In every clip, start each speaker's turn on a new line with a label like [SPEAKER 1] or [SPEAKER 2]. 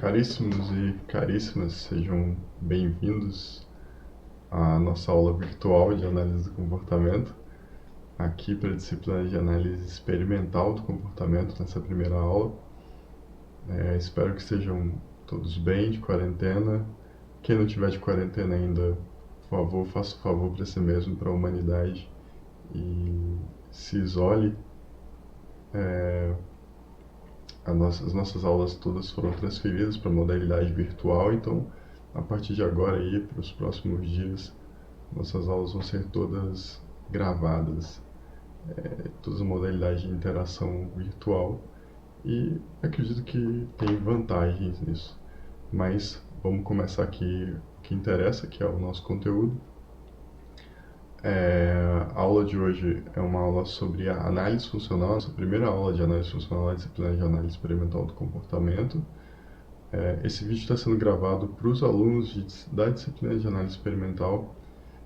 [SPEAKER 1] Caríssimos e caríssimas, sejam bem-vindos à nossa aula virtual de análise do comportamento, aqui para a disciplina de análise experimental do comportamento, nessa primeira aula. Espero que estejam todos bem de quarentena. Quem não tiver de quarentena ainda, por favor, faça o favor para si mesmo, para a humanidade, e se isole. As nossas aulas todas foram transferidas para a modalidade virtual, então a partir de agora e para os próximos dias, nossas aulas vão ser todas gravadas, todas a modalidade de interação virtual, e acredito que tem vantagens nisso. Mas vamos começar aqui o que interessa, que é o nosso conteúdo. A aula de hoje é uma aula sobre a análise funcional, nossa primeira aula de análise funcional é a disciplina de análise experimental do comportamento. Esse vídeo está sendo gravado para os alunos da disciplina de análise experimental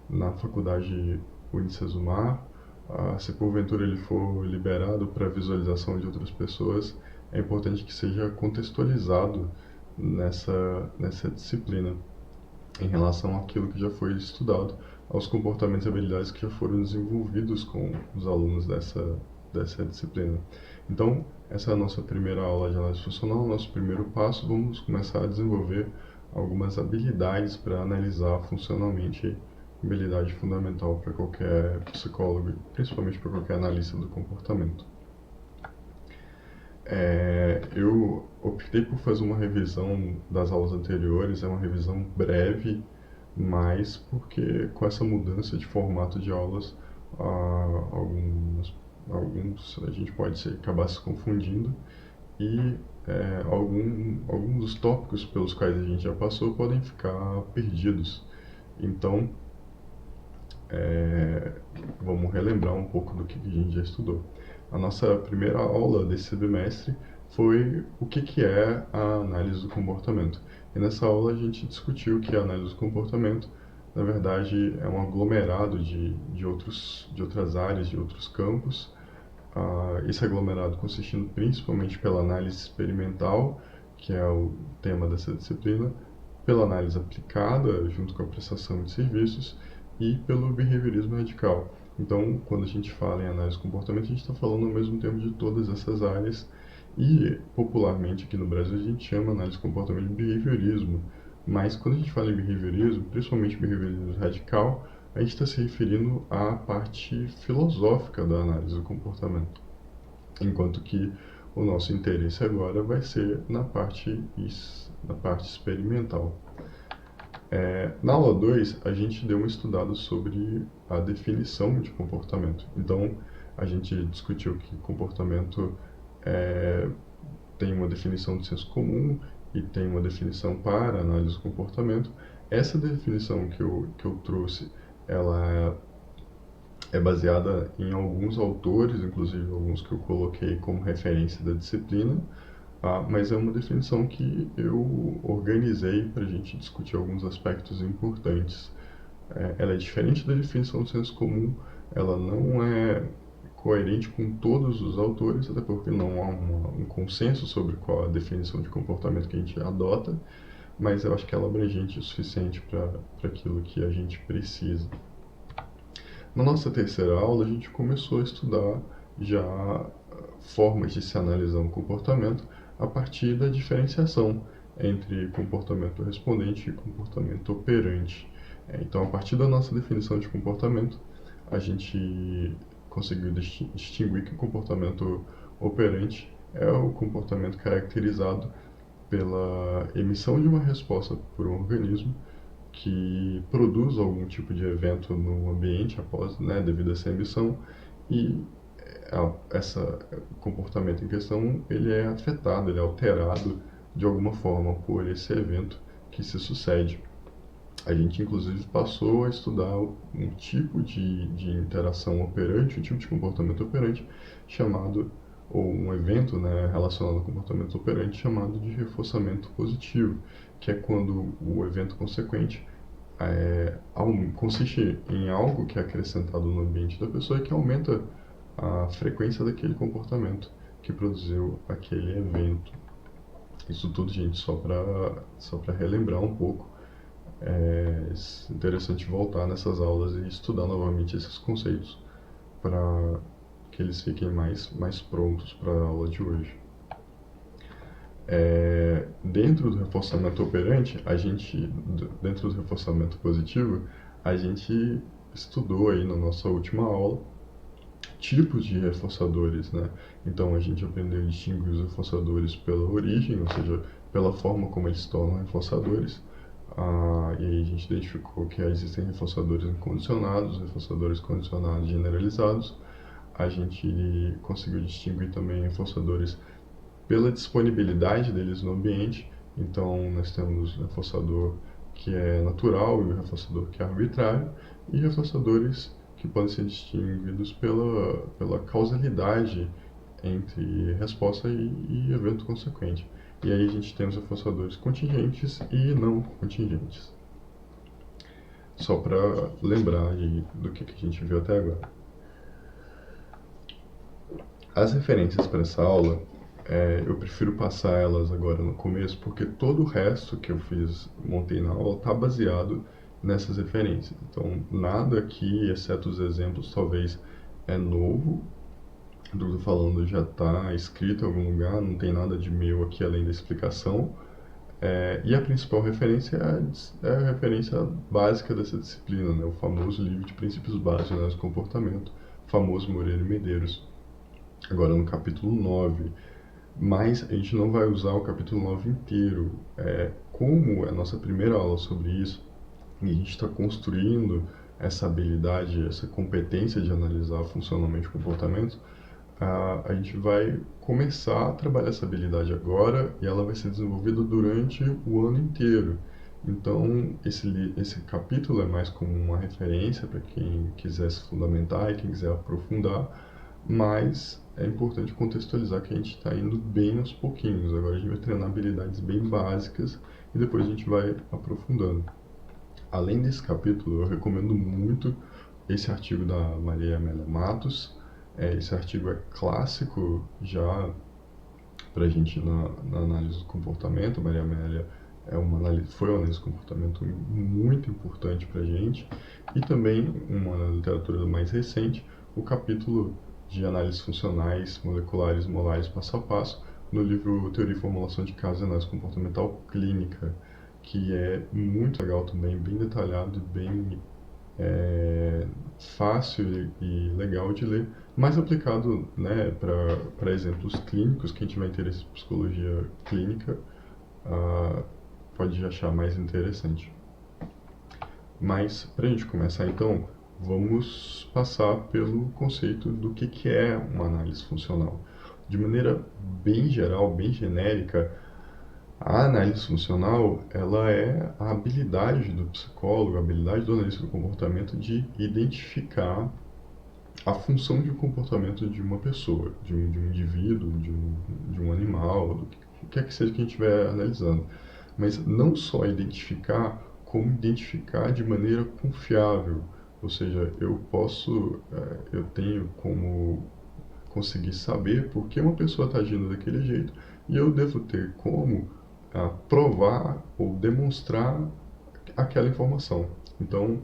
[SPEAKER 1] na faculdade Unicesumar. Se porventura ele for liberado para visualização de outras pessoas, é importante que seja contextualizado nessa disciplina em relação àquilo que já foi estudado, aos comportamentos e habilidades que já foram desenvolvidos com os alunos dessa disciplina. Então, essa é a nossa primeira aula de análise funcional, nosso primeiro passo. Vamos começar a desenvolver algumas habilidades para analisar funcionalmente, habilidade fundamental para qualquer psicólogo, principalmente para qualquer analista do comportamento. Eu optei por fazer uma revisão das aulas anteriores, é uma revisão breve, mas porque com essa mudança de formato de aulas, alguns a gente pode acabar se confundindo, e alguns dos tópicos pelos quais a gente já passou podem ficar perdidos. Então, vamos relembrar um pouco do que a gente já estudou. A nossa primeira aula desse bimestre foi o que é a análise do comportamento. E nessa aula a gente discutiu que a análise do comportamento, na verdade, é um aglomerado de outras áreas, de outros campos. Esse aglomerado consistindo principalmente pela análise experimental, que é o tema dessa disciplina, pela análise aplicada, junto com a prestação de serviços, e pelo behaviorismo radical. Então, quando a gente fala em análise de comportamento, a gente está falando ao mesmo tempo de todas essas áreas, e popularmente aqui no Brasil a gente chama análise de comportamento de behaviorismo. Mas quando a gente fala em behaviorismo, principalmente behaviorismo radical, a gente está se referindo à parte filosófica da análise do comportamento. Enquanto que o nosso interesse agora vai ser na parte experimental. Na aula 2, a gente deu uma estudada sobre a definição de comportamento. Então, a gente discutiu que comportamento tem uma definição de senso comum e tem uma definição para análise do comportamento. Essa definição que eu trouxe, ela é baseada em alguns autores, inclusive alguns que eu coloquei como referência da disciplina, mas é uma definição que eu organizei para a gente discutir alguns aspectos importantes. Ela é diferente da definição do senso comum, ela não é coerente com todos os autores, até porque não há um consenso sobre qual a definição de comportamento que a gente adota, mas eu acho que ela é abrangente o suficiente para aquilo que a gente precisa. Na nossa terceira aula, a gente começou a estudar já formas de se analisar um comportamento a partir da diferenciação entre comportamento respondente e comportamento operante. Então, a partir da nossa definição de comportamento, a gente conseguiu distinguir que o comportamento operante é o comportamento caracterizado pela emissão de uma resposta por um organismo que produz algum tipo de evento no ambiente após, devido a essa emissão, e esse comportamento em questão ele é afetado, ele é alterado de alguma forma por esse evento que se sucede. A gente inclusive passou a estudar um tipo de interação operante, um tipo de comportamento operante chamado, ou um evento relacionado ao comportamento operante chamado de reforçamento positivo, que é quando o evento consequente consiste em algo que é acrescentado no ambiente da pessoa e que aumenta a frequência daquele comportamento que produziu aquele evento. Isso tudo, gente, só para relembrar um pouco. É interessante voltar nessas aulas e estudar novamente esses conceitos para que eles fiquem mais prontos para a aula de hoje. Dentro do reforçamento operante, dentro do reforçamento positivo, a gente estudou aí na nossa última aula tipos de reforçadores, né? Então a gente aprendeu a distinguir os reforçadores pela origem, ou seja, pela forma como eles se tornam reforçadores. E aí a gente identificou que existem reforçadores incondicionados, reforçadores condicionados generalizados. A gente conseguiu distinguir também reforçadores pela disponibilidade deles no ambiente. Então, nós temos o reforçador que é natural e o reforçador que é arbitrário, e reforçadores que podem ser distinguidos pela causalidade entre resposta e evento consequente. E aí a gente tem os reforçadores contingentes e não contingentes. Só para lembrar aí do que a gente viu até agora. As referências para essa aula, eu prefiro passar elas agora no começo, porque todo o resto que eu montei na aula, está baseado nessas referências. Então, nada aqui, exceto os exemplos, talvez é novo. Do que eu estou falando já está escrito em algum lugar, não tem nada de meu aqui além da explicação. E a principal referência é a referência básica dessa disciplina, né? O famoso livro de princípios básicos, né, do comportamento, famoso Moreira e Medeiros, agora no capítulo 9. Mas a gente não vai usar o capítulo 9 inteiro. Como é a nossa primeira aula sobre isso, e a gente está construindo essa habilidade, essa competência de analisar funcionalmente o comportamento, a gente vai começar a trabalhar essa habilidade agora e ela vai ser desenvolvida durante o ano inteiro. Então, esse capítulo é mais como uma referência para quem quiser se fundamentar e quem quiser aprofundar, mas é importante contextualizar que a gente está indo bem aos pouquinhos. Agora a gente vai treinar habilidades bem básicas e depois a gente vai aprofundando. Além desse capítulo, eu recomendo muito esse artigo da Maria Amélia Matos. Esse artigo é clássico já para a gente na análise do comportamento. Maria Amélia foi uma análise do comportamento muito importante para a gente. E também, uma literatura mais recente, o capítulo de análises funcionais, moleculares, molares, passo a passo, no livro Teoria e Formulação de Casos e Análise Comportamental Clínica, que é muito legal também, bem detalhado e bem fácil e legal de ler, mais aplicado, né, para exemplos clínicos. Quem tiver interesse em psicologia clínica pode achar mais interessante. Mas, para a gente começar então, vamos passar pelo conceito do que é uma análise funcional. De maneira bem geral, bem genérica, a análise funcional, ela é a habilidade do psicólogo, a habilidade do analista do comportamento de identificar a função de um comportamento de uma pessoa, de um indivíduo, de um animal, do que quer que seja que a gente estiver analisando. Mas não só identificar, como identificar de maneira confiável. Ou seja, eu tenho como conseguir saber por que uma pessoa está agindo daquele jeito, e eu devo ter como provar ou demonstrar aquela informação. Então,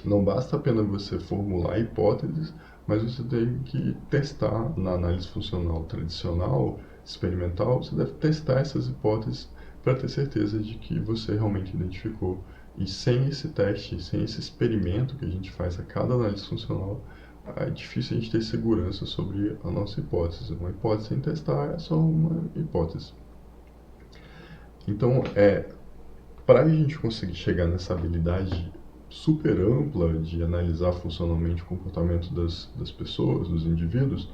[SPEAKER 1] não basta apenas você formular hipóteses, mas você tem que testar na análise funcional tradicional, experimental. Você deve testar essas hipóteses para ter certeza de que você realmente identificou. E sem esse teste, sem esse experimento que a gente faz a cada análise funcional, é difícil a gente ter segurança sobre a nossa hipótese. Uma hipótese sem testar é só uma hipótese. Então, para a gente conseguir chegar nessa habilidade super ampla de analisar funcionalmente o comportamento das pessoas, dos indivíduos,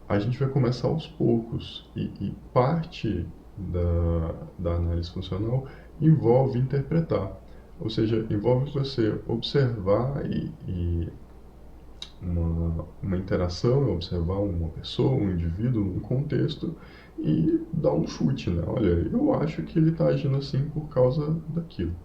[SPEAKER 1] a gente vai começar aos poucos. E parte da análise funcional envolve interpretar. Ou seja, envolve você observar uma interação, observar uma pessoa, um indivíduo, um contexto, e dar um chute, né? Olha, eu acho que ele está agindo assim por causa daquilo.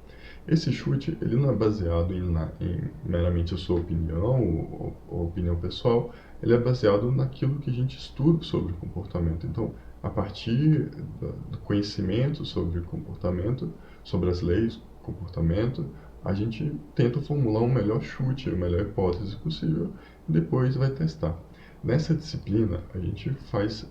[SPEAKER 1] Esse chute, ele não é baseado em meramente a sua opinião ou opinião pessoal, ele é baseado naquilo que a gente estuda sobre comportamento. Então, a partir do conhecimento sobre comportamento, sobre as leis do comportamento, a gente tenta formular um melhor chute, a melhor hipótese possível, e depois vai testar. Nessa disciplina, a gente faz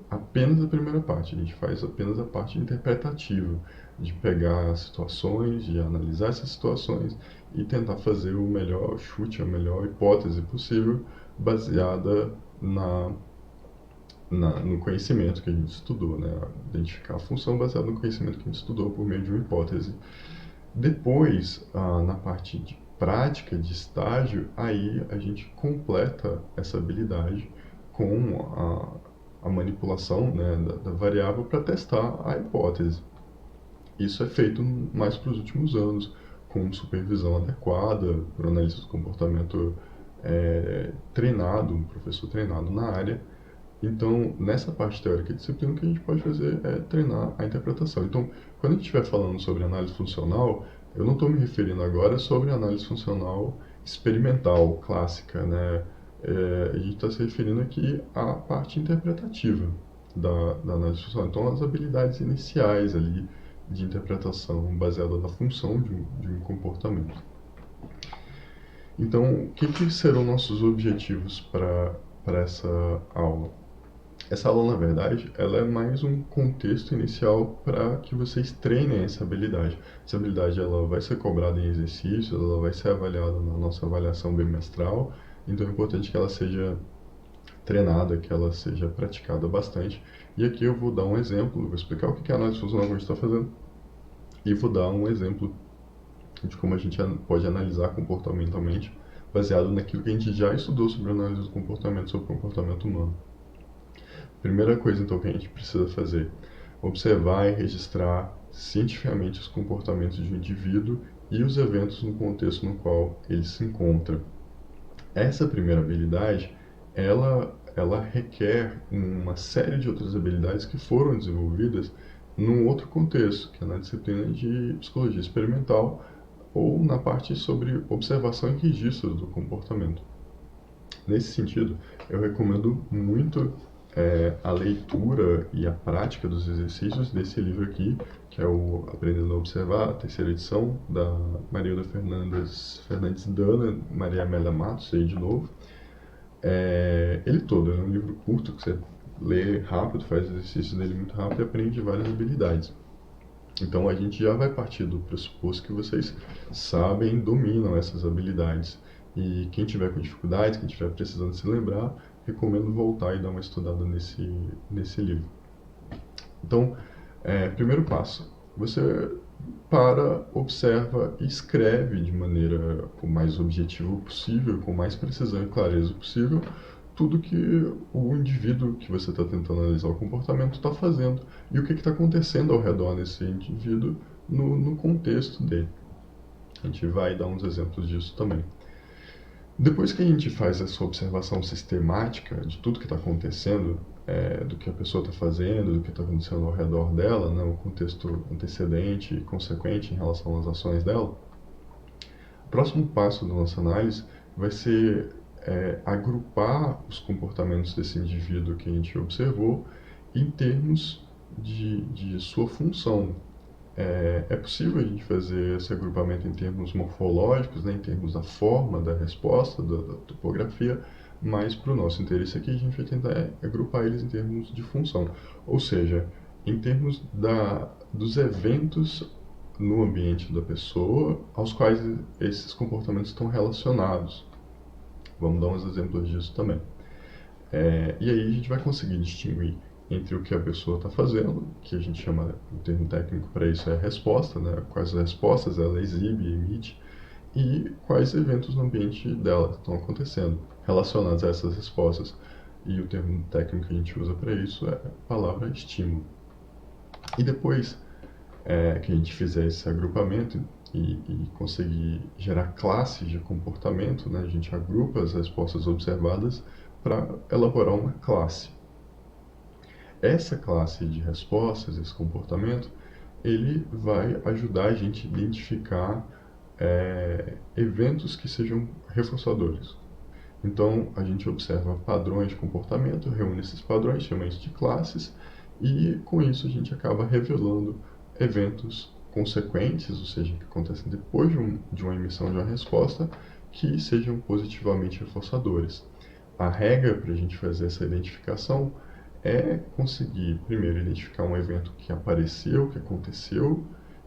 [SPEAKER 1] apenas a primeira parte, a gente faz apenas a parte interpretativa, de pegar situações, de analisar essas situações e tentar fazer o melhor chute, a melhor hipótese possível, baseada no conhecimento que a gente estudou, né? Identificar a função baseada no conhecimento que a gente estudou por meio de uma hipótese. Depois, na parte de prática, de estágio, aí a gente completa essa habilidade com a manipulação, né, da variável para testar a hipótese. Isso é feito mais para os últimos anos, com supervisão adequada, por analista de comportamento treinado, um professor treinado na área. Então, nessa parte teórica da disciplina, o que a gente pode fazer é treinar a interpretação. Então, quando a gente estiver falando sobre análise funcional, eu não estou me referindo agora sobre análise funcional experimental, clássica, né? A gente está se referindo aqui à parte interpretativa da análise funcional. Então, as habilidades iniciais ali de interpretação baseada na função de um comportamento. Então, o que serão nossos objetivos para essa aula? Essa aula, na verdade, ela é mais um contexto inicial para que vocês treinem essa habilidade. Essa habilidade ela vai ser cobrada em exercícios, ela vai ser avaliada na nossa avaliação bimestral, então é importante que ela seja treinada, que ela seja praticada bastante. E aqui eu vou dar um exemplo, vou explicar o que a análise funcional que a gente está fazendo, e vou dar um exemplo de como a gente pode analisar comportamentalmente, baseado naquilo que a gente já estudou sobre análise do comportamento, sobre o comportamento humano. Primeira coisa, então, que a gente precisa fazer: observar e registrar cientificamente os comportamentos de um indivíduo e os eventos no contexto no qual ele se encontra. Essa primeira habilidade, ela requer uma série de outras habilidades que foram desenvolvidas num outro contexto, que é na disciplina de psicologia experimental ou na parte sobre observação e registro do comportamento. Nesse sentido, eu recomendo muito a leitura e a prática dos exercícios desse livro aqui, que é o Aprendendo a Observar, a terceira edição, da Marilda Fernandes Dana, Maria Amélia Matos, aí de novo. Ele todo, é um livro curto que você lê rápido, faz exercícios dele muito rápido e aprende várias habilidades. Então a gente já vai partir do pressuposto que vocês sabem, dominam essas habilidades. E quem tiver com dificuldades, quem tiver precisando se lembrar, recomendo voltar e dar uma estudada nesse livro. Então, primeiro passo, você para, observa e escreve de maneira o mais objetiva possível, com mais precisão e clareza possível, tudo que o indivíduo que você está tentando analisar o comportamento está fazendo e o que está acontecendo ao redor desse indivíduo no contexto dele. A gente vai dar uns exemplos disso também. Depois que a gente faz essa observação sistemática de tudo que está acontecendo, do que a pessoa está fazendo, do que está acontecendo ao redor dela, né, o contexto antecedente e consequente em relação às ações dela, o próximo passo da nossa análise vai ser agrupar os comportamentos desse indivíduo que a gente observou em termos de sua função. É possível a gente fazer esse agrupamento em termos morfológicos, né, em termos da forma da resposta, da topografia, mas para o nosso interesse aqui a gente vai tentar agrupar eles em termos de função, ou seja, em termos dos eventos no ambiente da pessoa aos quais esses comportamentos estão relacionados. Vamos dar uns exemplos disso também. E aí a gente vai conseguir distinguir entre o que a pessoa está fazendo, que a gente chama, o termo técnico para isso é resposta, né? Quais respostas ela exibe e emite, e quais eventos no ambiente dela estão acontecendo, relacionados a essas respostas. E o termo técnico que a gente usa para isso é a palavra estímulo. E depois que a gente fizer esse agrupamento e conseguir gerar classes de comportamento, né? A gente agrupa as respostas observadas para elaborar uma classe. Essa classe de respostas, esse comportamento, ele vai ajudar a gente a identificar eventos que sejam reforçadores. Então, a gente observa padrões de comportamento, reúne esses padrões, chama isso de classes, e com isso a gente acaba revelando eventos consequentes, ou seja, que acontecem depois de uma emissão de uma resposta, que sejam positivamente reforçadores. A regra para a gente fazer essa identificação é conseguir, primeiro, identificar um evento que apareceu, que aconteceu,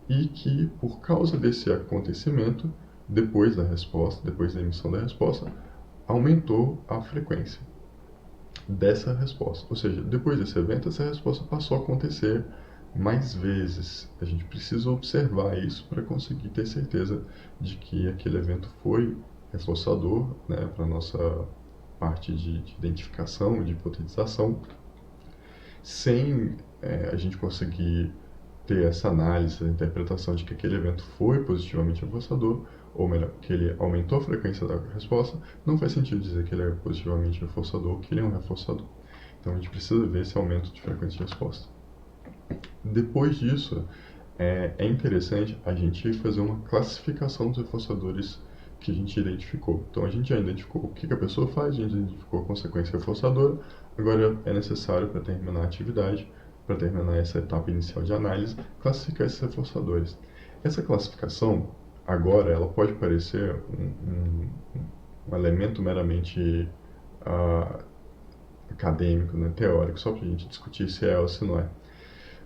[SPEAKER 1] e que, por causa desse acontecimento, depois da resposta, depois da emissão da resposta, aumentou a frequência dessa resposta. Ou seja, depois desse evento, essa resposta passou a acontecer mais vezes. A gente precisa observar isso para conseguir ter certeza de que aquele evento foi reforçador, né, para a nossa parte de identificação, de hipotetização, sem a gente conseguir ter essa análise, essa interpretação de que aquele evento foi positivamente reforçador, ou melhor, que ele aumentou a frequência da resposta, não faz sentido dizer que ele é positivamente reforçador ou que ele é um reforçador. Então a gente precisa ver esse aumento de frequência de resposta. Depois disso, é interessante a gente fazer uma classificação dos reforçadores que a gente identificou. Então a gente já identificou o que a pessoa faz, a gente identificou a consequência reforçadora, agora é necessário, para terminar a atividade, para terminar essa etapa inicial de análise, classificar esses reforçadores. Essa classificação, agora, ela pode parecer um elemento meramente acadêmico, né, teórico, só para a gente discutir se é ou se não é.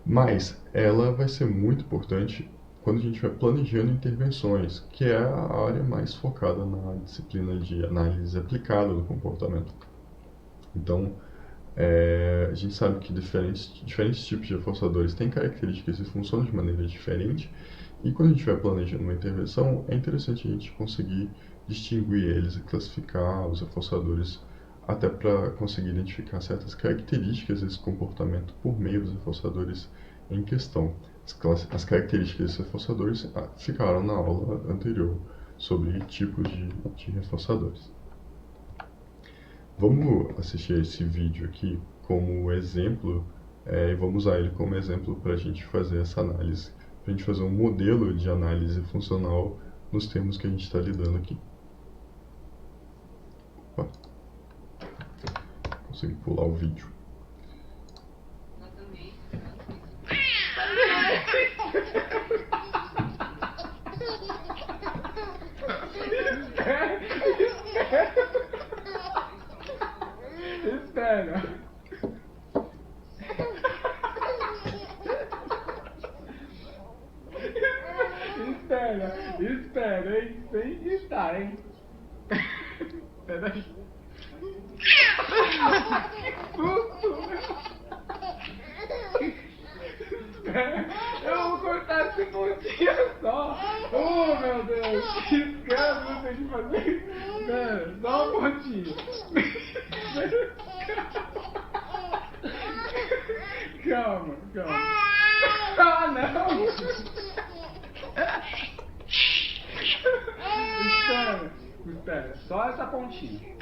[SPEAKER 1] Mas ela vai ser muito importante quando a gente vai planejando intervenções, que é a área mais focada na disciplina de análise aplicada do comportamento. Então, a gente sabe que diferentes tipos de reforçadores têm características e funcionam de maneira diferente, e quando a gente vai planejando uma intervenção, é interessante a gente conseguir distinguir eles e classificar os reforçadores, até para conseguir identificar certas características desse comportamento por meio dos reforçadores em questão. As características desses reforçadores ficaram na aula anterior sobre tipos de reforçadores. Vamos assistir esse vídeo aqui como exemplo, e vamos usar ele como exemplo para a gente fazer essa análise, para a gente fazer um modelo de análise funcional nos termos que a gente está lidando aqui. Opa. Consigo pular o vídeo.
[SPEAKER 2] Espera. Espera, hein? Sem gritar, hein? Espera aí. Que susto, meu! Eu vou cortar esse pontinho só! Oh, meu Deus! Que escândalo eu tenho que fazer! Espera, só um pontinho! Calma, calma! Ah, não! Espera, só essa pontinha.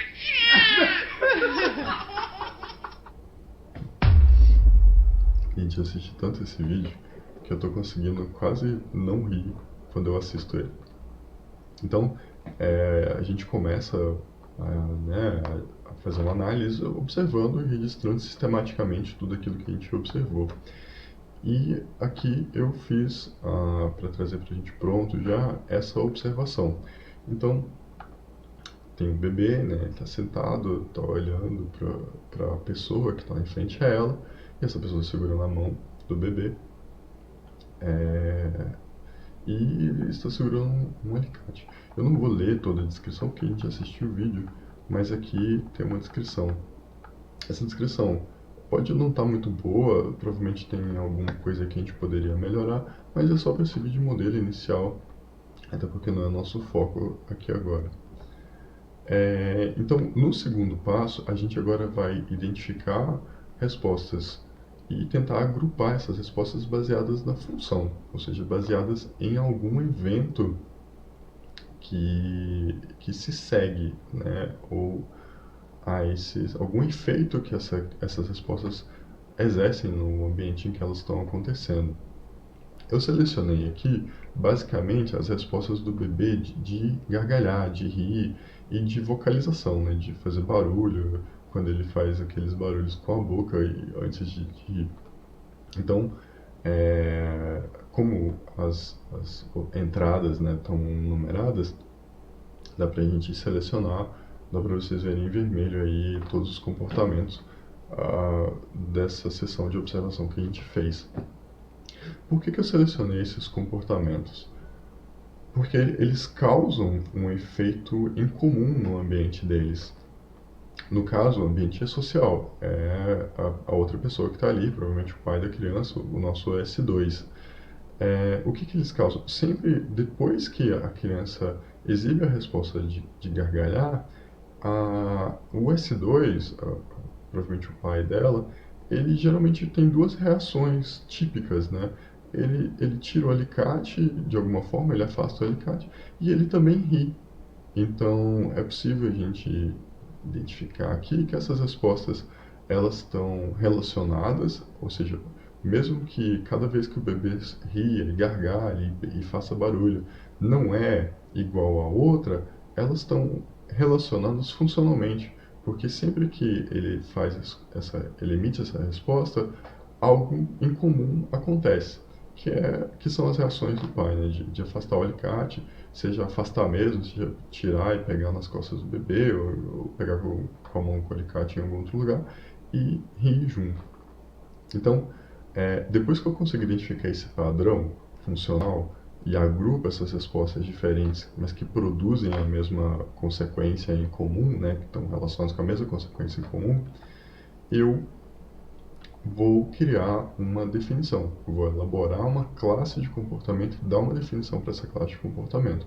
[SPEAKER 1] Gente, eu assisti tanto esse vídeo que eu tô conseguindo quase não rir quando eu assisto ele. Então, a gente começa a fazer uma análise observando e registrando sistematicamente tudo aquilo que a gente observou. E aqui eu fiz, para trazer para a gente pronto já, essa observação. Então, tem um bebê, né, ele está sentado, está olhando para a pessoa que está em frente a ela, e essa pessoa segurando a mão do bebê, e ele está segurando um alicate. Eu não vou ler toda a descrição, porque a gente assistiu o vídeo, mas aqui tem uma descrição. Essa descrição pode não estar muito boa, provavelmente tem alguma coisa que a gente poderia melhorar, mas é só para servir de modelo inicial, até porque não é nosso foco aqui agora. Então, no segundo passo, a gente agora vai identificar respostas e tentar agrupar essas respostas baseadas na função, ou seja, baseadas em algum evento que se segue, né, ou algum efeito que essas respostas exercem no ambiente em que elas estão acontecendo. Eu selecionei aqui, basicamente, as respostas do bebê de gargalhar, de rir e de vocalização, né? De fazer barulho, quando ele faz aqueles barulhos com a boca antes de rir. Então, como as entradas, né, estão numeradas, dá para a gente selecionar, dá para vocês verem em vermelho aí todos os comportamentos dessa sessão de observação que a gente fez. Por que eu selecionei esses comportamentos? Porque eles causam um efeito em comum no ambiente deles. No caso, o ambiente é social, é a outra pessoa que está ali, provavelmente o pai da criança, o nosso S2. O que eles causam? Sempre depois que a criança exibe a resposta de gargalhar, o S2, provavelmente o pai dela, ele geralmente tem duas reações típicas, né? Ele tira o alicate de alguma forma, ele afasta o alicate e ele também ri. Então é possível a gente identificar aqui que essas respostas elas estão relacionadas, ou seja, mesmo que cada vez que o bebê ri, ele gargalhe e faça barulho, não é igual à outra, elas estão relacionadas funcionalmente, porque sempre que ele faz ele emite essa resposta, algo em comum acontece, que são as reações do pai, né, de afastar o alicate, seja afastar mesmo, seja tirar e pegar nas costas do bebê, ou pegar com a mão com o alicate em algum outro lugar, e rir junto. Então, depois que eu consigo identificar esse padrão funcional e agrupo essas respostas diferentes, mas que produzem a mesma consequência em comum, né, que estão relacionadas com a mesma consequência em comum, eu vou criar uma definição. Eu vou elaborar uma classe de comportamento e dar uma definição para essa classe de comportamento.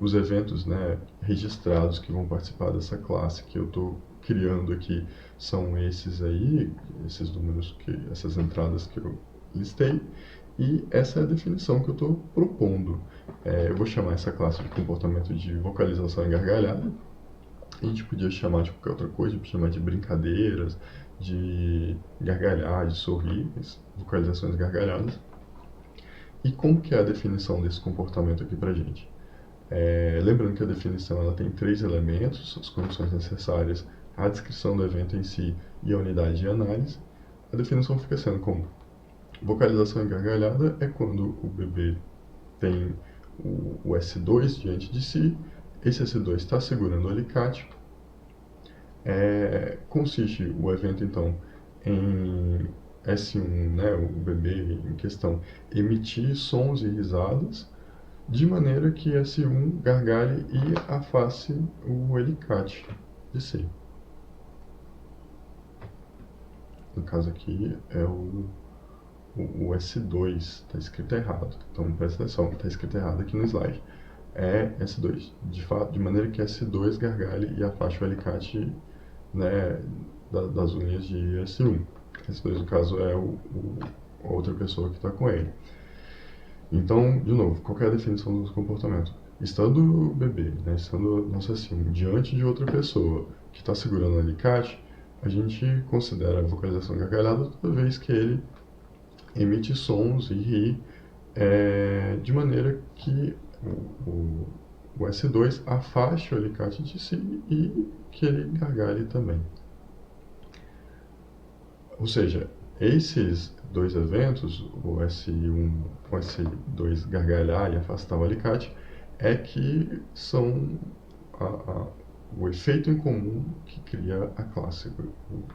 [SPEAKER 1] Os eventos, né, registrados que vão participar dessa classe que eu estou criando aqui são esses aí, esses números, essas entradas que eu listei, e essa é a definição que eu estou propondo. Eu vou chamar essa classe de comportamento de vocalização e gargalhada. A gente podia chamar de qualquer outra coisa, podia chamar de brincadeiras, de gargalhar, de sorrir, vocalizações gargalhadas. E como que é a definição desse comportamento aqui pra gente? Lembrando que a definição ela tem 3 elementos, as condições necessárias, a descrição do evento em si e a unidade de análise. A definição fica sendo como vocalização e gargalhada é quando o bebê tem o S2 diante de si, esse S2 está segurando o alicate. Consiste o evento, então, em S1, né, o bebê em questão, emitir sons e risadas, de maneira que S1 gargalhe e afaste o alicate de si. No caso aqui é o S2, está escrito errado, então presta atenção, está escrito errado aqui no slide. É S2, de maneira que S2 gargalhe e afaste o alicate, né, das unhas de S1. S2, no caso, é a outra pessoa que está com ele. Então, de novo, qual é a definição do comportamento? Estando o bebê, né, estando nosso S1 diante de outra pessoa que está segurando o alicate, a gente considera a vocalização gargalhada toda vez que ele emite sons e ri, de maneira que o S2 afaste o alicate de si e que ele gargalhe também. Ou seja, esses dois eventos, o S1, o S2 gargalhar e afastar o alicate, é que são o efeito em comum que cria a classe,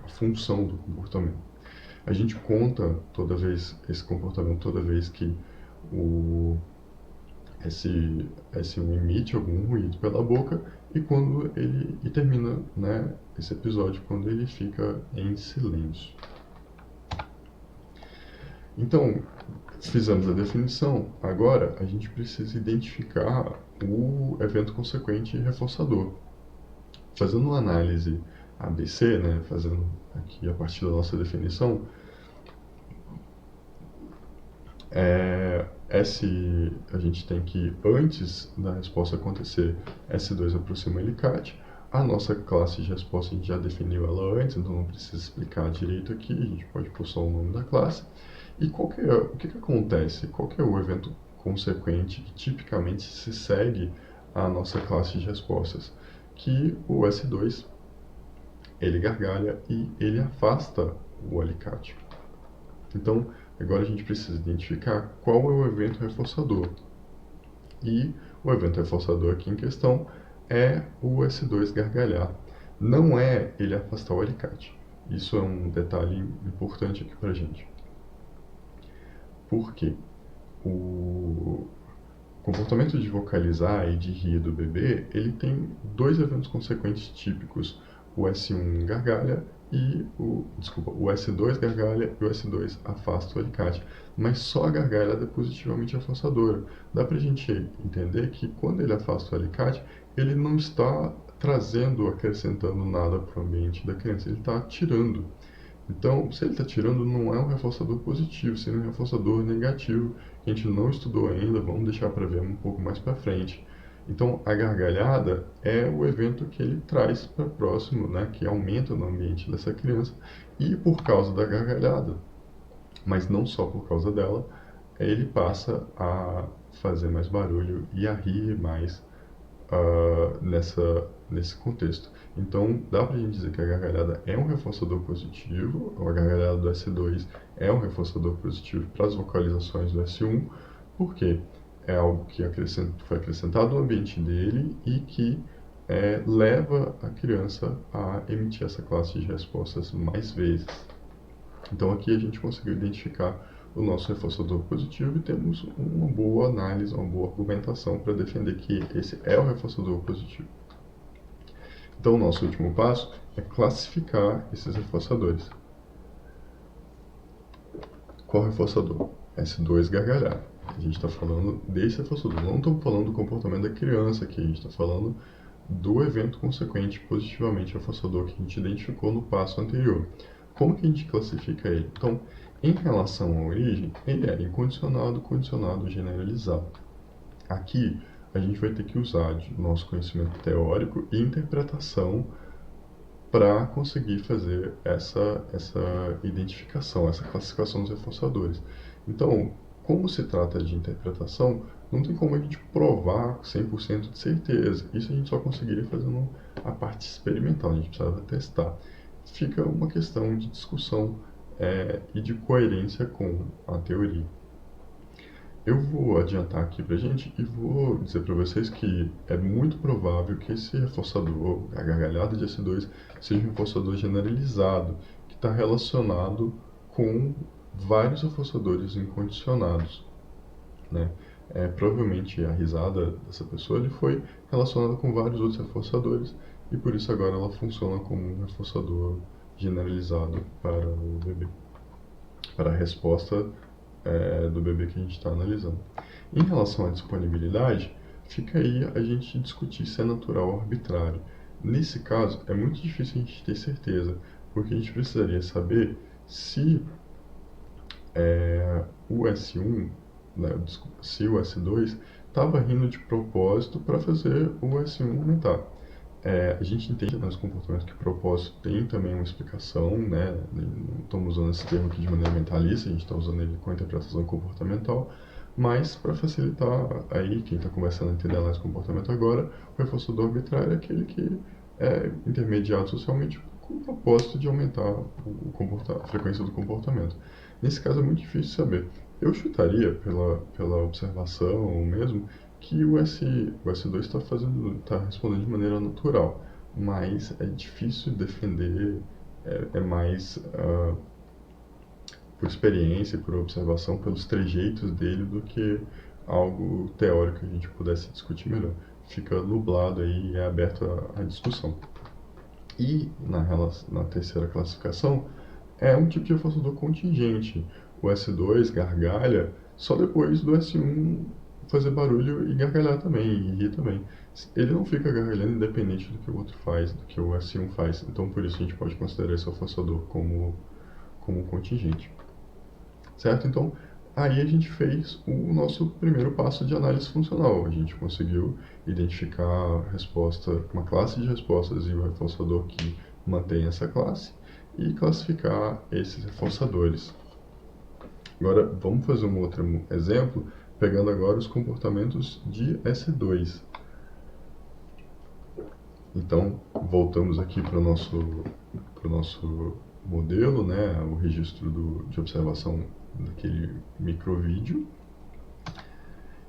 [SPEAKER 1] a função do comportamento. A gente conta esse comportamento toda vez que o S1 emite algum ruído pela boca e termina, né, esse episódio quando ele fica em silêncio. Então, fizemos a definição, agora a gente precisa identificar o evento consequente reforçador. Fazendo uma análise ABC, né, fazendo aqui a partir da nossa definição, a gente tem que, antes da resposta acontecer, S2 aproxima o alicate, A nossa classe de resposta a gente já definiu ela antes, então não precisa explicar direito aqui, a gente pode pôr só o nome da classe. E o que acontece? Qual que é o evento consequente que tipicamente se segue à nossa classe de respostas? Que o S2 ele gargalha e ele afasta o alicate. Então, agora a gente precisa identificar qual é o evento reforçador. E o evento reforçador aqui em questão é o S2 gargalhar. Não é ele afastar o alicate. Isso é um detalhe importante aqui pra gente. Por quê? O comportamento de vocalizar e de rir do bebê, ele tem dois eventos consequentes típicos. O S1 gargalha e o S2 gargalha e o S2 afasta o alicate. Mas só a gargalhada é positivamente afastatadora. Dá pra gente entender que quando ele afasta o alicate, ele não está trazendo, acrescentando nada para o ambiente da criança, ele está tirando. Então, se ele está tirando, não é um reforçador positivo, seria um reforçador negativo, que a gente não estudou ainda, vamos deixar para ver um pouco mais para frente. Então, a gargalhada é o evento que ele traz para próximo, né, que aumenta no ambiente dessa criança, e por causa da gargalhada, mas não só por causa dela, ele passa a fazer mais barulho e a rir mais nesse contexto. Então, dá pra gente dizer que a gargalhada é um reforçador positivo, a gargalhada do S2 é um reforçador positivo para as vocalizações do S1, porque é algo que foi acrescentado no ambiente dele e que leva a criança a emitir essa classe de respostas mais vezes. Então, aqui a gente conseguiu identificar o nosso reforçador positivo e temos uma boa análise, uma boa argumentação para defender que esse é o reforçador positivo. Então, o nosso último passo é classificar esses reforçadores. Qual reforçador? S2 gargalhar. A gente está falando desse reforçador, não estamos falando do comportamento da criança aqui, a gente está falando do evento consequente positivamente reforçador que a gente identificou no passo anterior. Como que a gente classifica ele? Então, em relação à origem, ele é incondicionado, condicionado, generalizado. Aqui, a gente vai ter que usar de nosso conhecimento teórico e interpretação para conseguir fazer essa identificação, essa classificação dos reforçadores. Então, como se trata de interpretação, não tem como a gente provar 100% de certeza. Isso a gente só conseguiria fazendo a parte experimental, a gente precisava testar. Fica uma questão de discussão e de coerência com a teoria. Eu vou adiantar aqui pra gente e vou dizer para vocês que é muito provável que esse reforçador, a gargalhada de S2, seja um reforçador generalizado, que está relacionado com vários reforçadores incondicionados, né? Provavelmente a risada dessa pessoa ele foi relacionada com vários outros reforçadores e por isso agora ela funciona como um reforçador generalizado para o bebê, para a resposta do bebê que a gente está analisando. Em relação à disponibilidade, fica aí a gente discutir se é natural ou arbitrário. Nesse caso, é muito difícil a gente ter certeza, porque a gente precisaria saber se o S1, né, desculpa, se o S2 estava rindo de propósito para fazer o S1 aumentar. A gente entende nos comportamentos que propósito tem também uma explicação, né? Não estamos usando esse termo aqui de maneira mentalista, a gente está usando ele com a interpretação comportamental, mas para facilitar aí quem está começando a entender a análise de comportamento agora, o reforçador arbitrário é aquele que é intermediado socialmente com o propósito de aumentar a frequência do comportamento. Nesse caso é muito difícil saber. Eu chutaria pela observação mesmo que o S2 está respondendo de maneira natural, mas é difícil defender, é mais por experiência, por observação, pelos trejeitos dele, do que algo teórico que a gente pudesse discutir melhor. Fica nublado aí e é aberto à discussão. E na terceira classificação, é um tipo de reforçador contingente. O S2 gargalha só depois do S1 fazer barulho e gargalhar também, e rir também. Ele não fica gargalhando independente do que o outro faz, do que o S1 faz. Então, por isso a gente pode considerar esse reforçador como contingente. Certo? Então, Aí a gente fez o nosso primeiro passo de análise funcional. A gente conseguiu identificar a resposta, uma classe de respostas e o reforçador que mantém essa classe e classificar esses reforçadores. Agora, vamos fazer um outro exemplo, pegando agora os comportamentos de S2. Então, voltamos aqui para o nosso modelo, né, o registro de observação daquele microvídeo.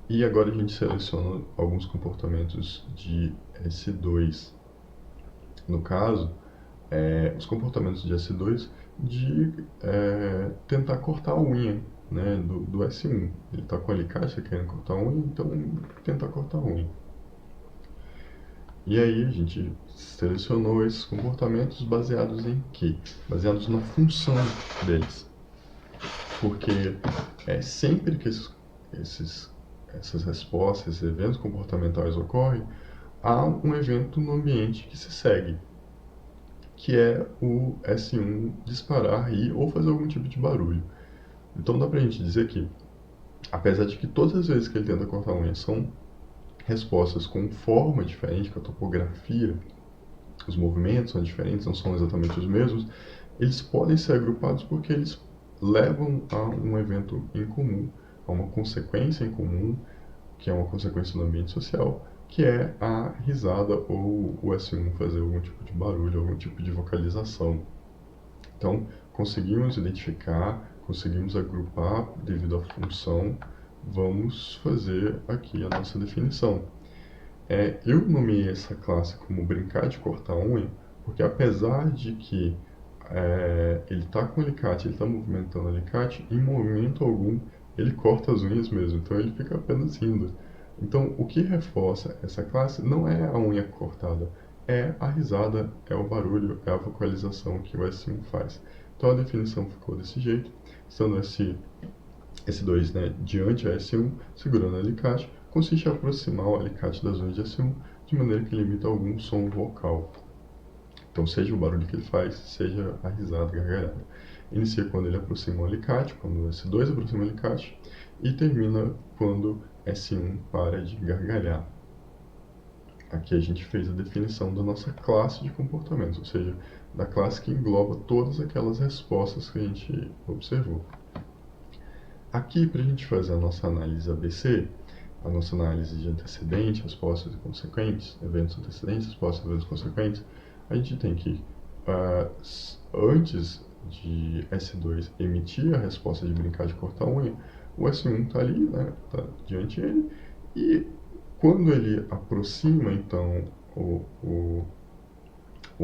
[SPEAKER 1] E agora a gente seleciona alguns comportamentos de S2. No caso, os comportamentos de S2 de tentar cortar a unha, né, do S1. Ele está com alicate querendo cortar a unha, então tentar cortar a unha. E aí a gente selecionou esses comportamentos baseados em quê? Baseados na função deles. Porque sempre que essas respostas, esses eventos comportamentais ocorrem, há um evento no ambiente que se segue, que é o S1 disparar, rir ou fazer algum tipo de barulho. Então dá pra gente dizer que, apesar de que todas as vezes que ele tenta cortar a unha são respostas com forma diferente, com a topografia, os movimentos são diferentes, não são exatamente os mesmos, eles podem ser agrupados porque eles levam a um evento em comum, a uma consequência em comum, que é uma consequência do ambiente social, que é a risada ou o S1 fazer algum tipo de barulho, algum tipo de vocalização. Então, conseguimos identificar, conseguimos agrupar devido à função. Vamos fazer aqui a nossa definição. Eu nomeei essa classe como brincar de cortar unha, porque apesar de que ele está com o alicate, ele está movimentando o alicate, em momento algum ele corta as unhas mesmo, então ele fica apenas rindo. Então, o que reforça essa classe não é a unha cortada, é a risada, é o barulho, é a vocalização que o S1 faz. Então, a definição ficou desse jeito, estando S2, né, diante a S1, segurando o alicate, consiste em aproximar o alicate das unhas de S1 de maneira que limita algum som vocal. Então, seja o barulho que ele faz, seja a risada, a gargalhada. Inicia quando ele aproxima o alicate, quando o S2 aproxima o alicate, e termina quando S1 para de gargalhar. Aqui a gente fez a definição da nossa classe de comportamentos, ou seja, da classe que engloba todas aquelas respostas que a gente observou. Aqui, para a gente fazer a nossa análise ABC, a nossa análise de antecedente, respostas e consequentes, eventos antecedentes, respostas e eventos consequentes, a gente tem que, antes de S2 emitir a resposta de brincar de cortar a unha, o S1 está ali, né, tá diante dele, e quando ele aproxima, então, o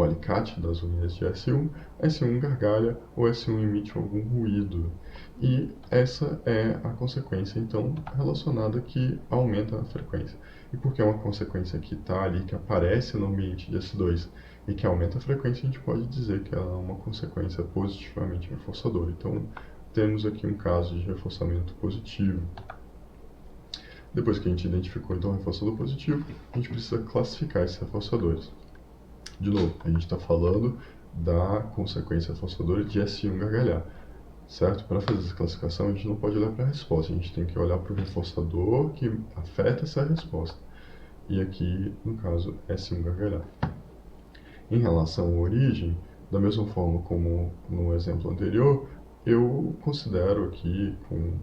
[SPEAKER 1] alicate das unhas de S1, S1 gargalha ou S1 emite algum ruído. E essa é a consequência, então, relacionada que aumenta a frequência. E porque é uma consequência que está ali, que aparece no ambiente de S2 e que aumenta a frequência, a gente pode dizer que ela é uma consequência positivamente reforçadora. Então, temos aqui um caso de reforçamento positivo. Depois que a gente identificou então o reforçador positivo, a gente precisa classificar esses reforçadores. De novo, a gente está falando da consequência reforçadora de S1 gargalhar, certo? Para fazer essa classificação, a gente não pode olhar para a resposta, a gente tem que olhar para o reforçador que afeta essa resposta. E aqui, no caso, S1 gargalhar. Em relação à origem, da mesma forma como no exemplo anterior, eu considero aqui, com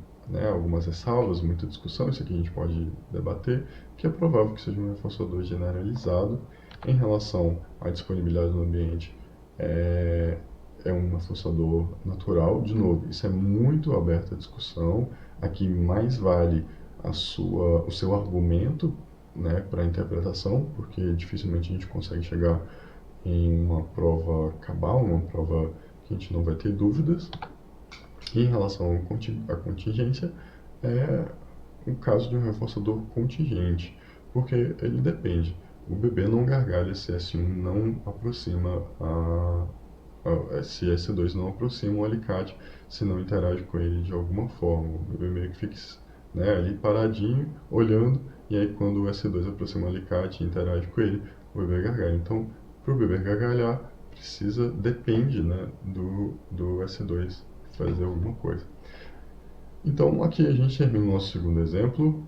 [SPEAKER 1] algumas ressalvas, muita discussão, isso aqui a gente pode debater, que é provável que seja um reforçador generalizado. Em relação à disponibilidade no ambiente, é um reforçador natural. De novo, isso é muito aberto à discussão. Aqui mais vale o seu argumento, né, para a interpretação, porque dificilmente a gente consegue chegar em uma prova cabal, uma prova que a gente não vai ter dúvidas. E em relação à contingência, é o caso de um reforçador contingente, porque ele depende. O bebê não gargalha se S1 não aproxima se S2 não aproxima o alicate, se não interage com ele de alguma forma. O bebê meio que fica, né, ali paradinho, olhando, e aí quando o S2 aproxima o alicate e interage com ele, o bebê gargalha. Então, para o bebê gargalhar, depende, né, do S2 fazer alguma coisa. Então, aqui a gente termina o nosso segundo exemplo.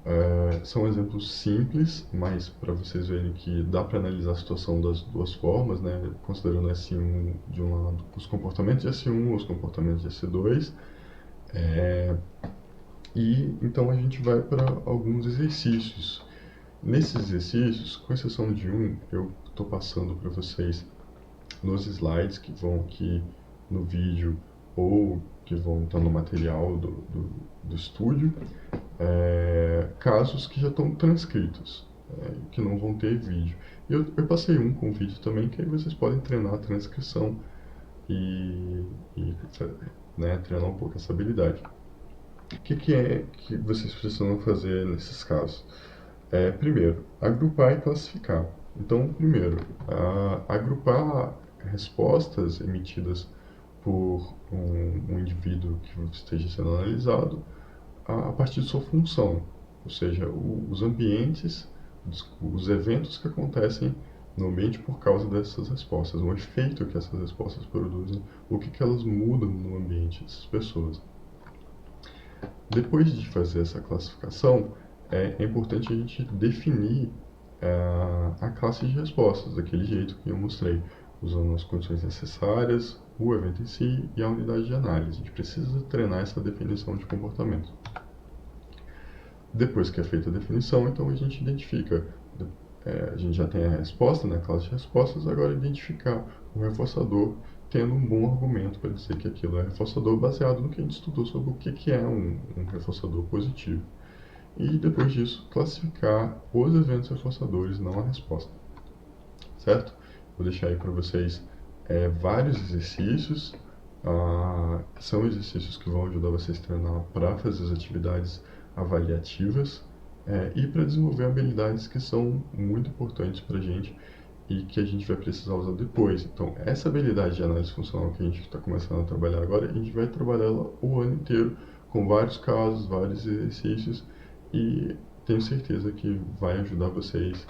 [SPEAKER 1] São exemplos simples, mas para vocês verem que dá para analisar a situação das duas formas, né? Considerando S1 de um lado, os comportamentos de S1, os comportamentos de S2. E então a gente vai para alguns exercícios. Nesses exercícios, com exceção de um, eu estou passando para vocês nos slides que vão aqui no vídeo ou que vão estar no material do estúdio, casos que já estão transcritos, que não vão ter vídeo. Eu passei um com vídeo também, que aí vocês podem treinar a transcrição e né, treinar um pouco essa habilidade. O que é que vocês precisam fazer nesses casos? Primeiro, agrupar e classificar. Então, primeiro, agrupar respostas emitidas por um indivíduo que esteja sendo analisado a partir de sua função, ou seja, os ambientes, os eventos que acontecem no ambiente por causa dessas respostas, o efeito que essas respostas produzem, o que elas mudam no ambiente dessas pessoas. Depois de fazer essa classificação, é importante a gente definir a classe de respostas, daquele jeito que eu mostrei, usando as condições necessárias, o evento em si e a unidade de análise. A gente precisa treinar essa definição de comportamento. Depois que é feita a definição, então a gente identifica, a gente já tem a resposta, né, a classe de respostas, agora identificar o reforçador tendo um bom argumento para dizer que aquilo é reforçador baseado no que a gente estudou sobre o que é um reforçador positivo. E depois disso, classificar os eventos reforçadores, não a resposta. Certo? Vou deixar aí para vocês vários exercícios. São exercícios que vão ajudar vocês a treinar para fazer as atividades avaliativas e para desenvolver habilidades que são muito importantes para a gente e que a gente vai precisar usar depois. Então, essa habilidade de análise funcional que a gente está começando a trabalhar agora, a gente vai trabalhar ela o ano inteiro, com vários casos, vários exercícios, e tenho certeza que vai ajudar vocês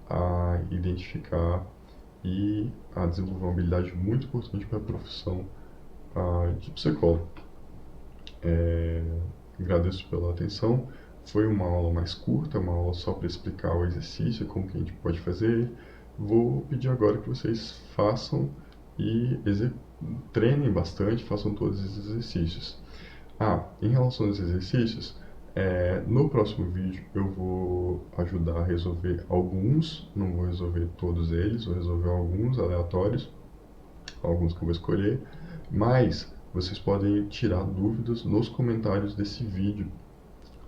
[SPEAKER 1] a identificar e a desenvolver uma habilidade muito importante para a profissão de psicólogo. Agradeço pela atenção. Foi uma aula mais curta, uma aula só para explicar o exercício, como que a gente pode fazer. Vou pedir agora que vocês façam e treinem bastante, façam todos os exercícios. Em relação aos exercícios, no próximo vídeo eu vou ajudar a resolver alguns, não vou resolver todos eles, vou resolver alguns aleatórios, alguns que eu vou escolher, mas vocês podem tirar dúvidas nos comentários desse vídeo,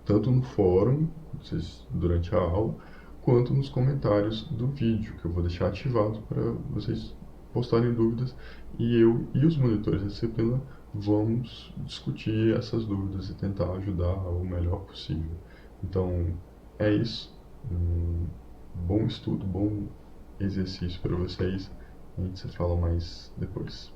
[SPEAKER 1] tanto no fórum, durante a aula, quanto nos comentários do vídeo, que eu vou deixar ativado para vocês postarem dúvidas, e eu e os monitores da disciplina vamos discutir essas dúvidas e tentar ajudar o melhor possível. Então, é isso. Bom estudo, bom exercício para vocês. A gente se fala mais depois.